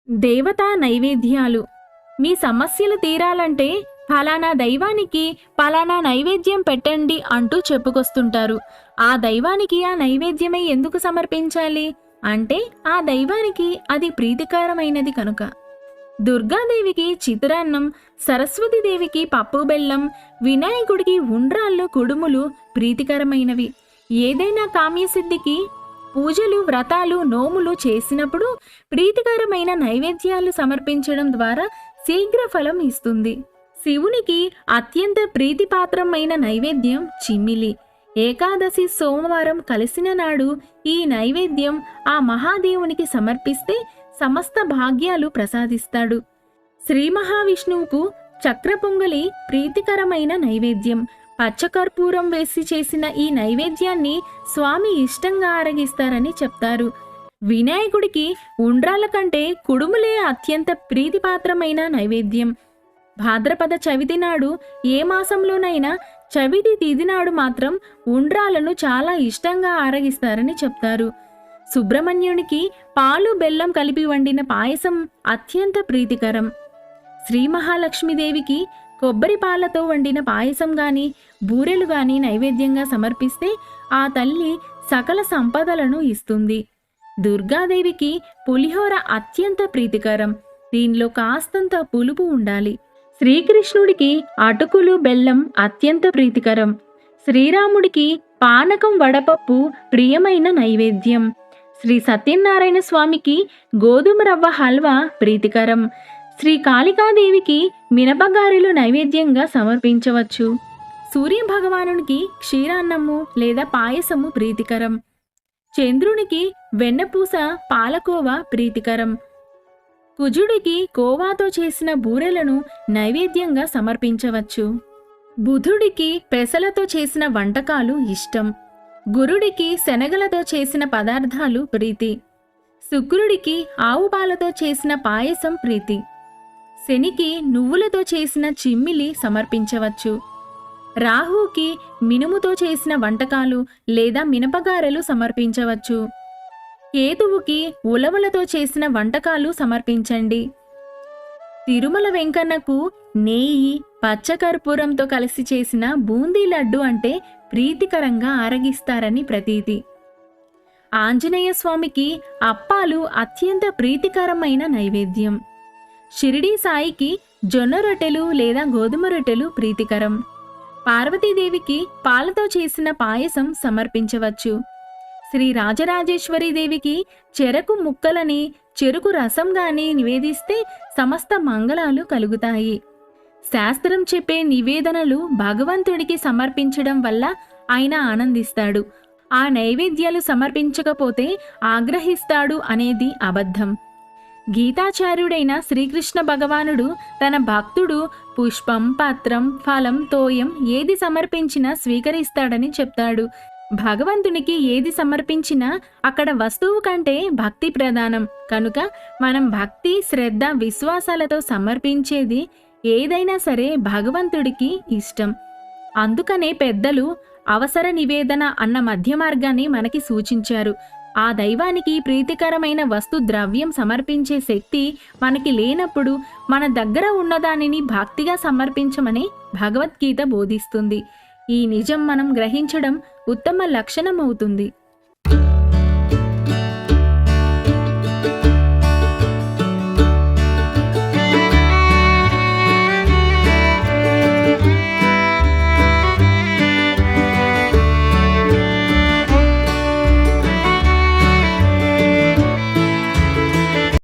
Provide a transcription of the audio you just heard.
దేవతా నైవేద్యాలు. మీ సమస్యలు తీరాలంటే ఫలానా దైవానికి ఫలానా నైవేద్యం పెట్టండి అంటూ చెప్పుకొస్తుంటారు. ఆ దైవానికి ఆ నైవేద్యమై ఎందుకు సమర్పించాలి అంటే ఆ దైవానికి అది ప్రీతికరమైనది కనుక. దుర్గాదేవికి చిత్రాన్నం, సరస్వతీదేవికి పప్పు బెల్లం, వినాయకుడికి ఉండ్రాళ్ళు కుడుములు ప్రీతికరమైనవి. ఏదైనా కామ్యసిద్ధికి పూజలు, వ్రతాలు, నోములు చేసినప్పుడు ప్రీతికరమైన నైవేద్యాలు సమర్పించడం ద్వారా శీఘ్ర ఫలం ఇస్తుంది. శివునికి అత్యంత ప్రీతిపాత్రమైన నైవేద్యం చిమ్మిలి. ఏకాదశి సోమవారం కలిసిన నాడు ఈ నైవేద్యం ఆ మహాదేవునికి సమర్పిస్తే సమస్త భాగ్యాలు ప్రసాదిస్తాడు. శ్రీ మహావిష్ణువుకు చక్ర పొంగలి ప్రీతికరమైన నైవేద్యం. పచ్చకర్పూరం వేసి చేసిన ఈ నైవేద్యాన్ని స్వామి ఇష్టంగా ఆరగిస్తారని చెప్తారు. వినాయకుడికి ఉండ్రాల కంటే కుడుములే అత్యంత ప్రీతిపాత్రమైన నైవేద్యం. భాద్రపద చవితి నాడు ఏ మాసంలోనైనా చవితి తిథి నాడు మాత్రం ఉండ్రాలను చాలా ఇష్టంగా ఆరగిస్తారని చెప్తారు. సుబ్రహ్మణ్యునికి పాలు బెల్లం కలిపి వండిన పాయసం అత్యంత ప్రీతికరం. శ్రీ మహాలక్ష్మీదేవికి కొబ్బరి పాలతో వండిన పాయసం గాని బూరెలు గాని నైవేద్యంగా సమర్పిస్తే ఆ తల్లి సకల సంపదలను ఇస్తుంది. దుర్గాదేవికి పులిహోర అత్యంత ప్రీతికరం. దీనిలో కాస్తంత పులుపు ఉండాలి. శ్రీకృష్ణుడికి అటుకులు బెల్లం అత్యంత ప్రీతికరం. శ్రీరాముడికి పానకం వడపప్పు ప్రియమైన నైవేద్యం. శ్రీ సత్యనారాయణ స్వామికి గోధుమ రవ్వ హల్వా ప్రీతికరం. శ్రీ కాళికాదేవికి మినపగారెలు నైవేద్యంగా సమర్పించవచ్చు. సూర్య భగవానునికి క్షీరాన్నము లేదా పాయసము ప్రీతికరం. చంద్రునికి వెన్నపూస పాలకోవా ప్రీతికరం. కుజుడికి కోవాతో చేసిన బూరెలను నైవేద్యంగా సమర్పించవచ్చు. బుధుడికి పెసలతో చేసిన వంటకాలు ఇష్టం. గురుడికి శనగలతో చేసిన పదార్థాలు ప్రీతి. శుక్రుడికి ఆవు పాలతో చేసిన పాయసం ప్రీతి. శనికి నువ్వులతో చేసిన చిమ్మిలి సమర్పించవచ్చు. రాహుకి మినుముతో చేసిన వంటకాలు లేదా మినపగారెలు సమర్పించవచ్చు. కేతువుకి ఉలవలతో చేసిన వంటకాలు సమర్పించండి. తిరుమల వెంకన్నకు నెయ్యి, పచ్చకర్పూరంతో కలిసి చేసిన బూందీ లడ్డు అంటే ప్రీతికరంగా ఆరగిస్తారని ప్రతీతి. ఆంజనేయ స్వామికి అప్పాలు అత్యంత ప్రీతికరమైన నైవేద్యం. షిరిడీ సాయికి జొన్న రొట్టెలు లేదా గోధుమ రొట్టెలు ప్రీతికరం. పార్వతీదేవికి పాలతో చేసిన పాయసం సమర్పించవచ్చు. శ్రీ రాజరాజేశ్వరీదేవికి చెరకు ముక్కలని చెరుకు రసం గాని నివేదిస్తే సమస్త మంగళాలు కలుగుతాయి. శాస్త్రం చెప్పే నివేదనలు భగవంతుడికి సమర్పించడం వల్ల ఆయన ఆనందిస్తాడు. ఆ నైవేద్యాలు సమర్పించకపోతే ఆగ్రహిస్తాడు అనేది అబద్ధం. గీతాచార్యుడైన శ్రీకృష్ణ భగవానుడు తన భక్తుడు పుష్పం, పత్రం, ఫలం, తోయం ఏది సమర్పించినా స్వీకరిస్తాడని చెప్తాడు. భగవంతునికి ఏది సమర్పించినా అక్కడ వస్తువు కంటే భక్తి ప్రధానం కనుక మనం భక్తి, శ్రద్ధ, విశ్వాసాలతో సమర్పించేది ఏదైనా సరే భగవంతుడికి ఇష్టం. అందుకనే పెద్దలు అవసర నివేదన అన్న మధ్య మార్గాన్ని మనకి సూచించారు. ఆ దైవానికి ప్రీతికరమైన వస్తు ద్రవ్యం సమర్పించే శక్తి మనకి లేనప్పుడు మన దగ్గర ఉన్నదానిని భక్తిగా సమర్పించమని భగవద్గీత బోధిస్తుంది. ఈ నిజం మనం గ్రహించడం ఉత్తమ లక్షణం అవుతుంది.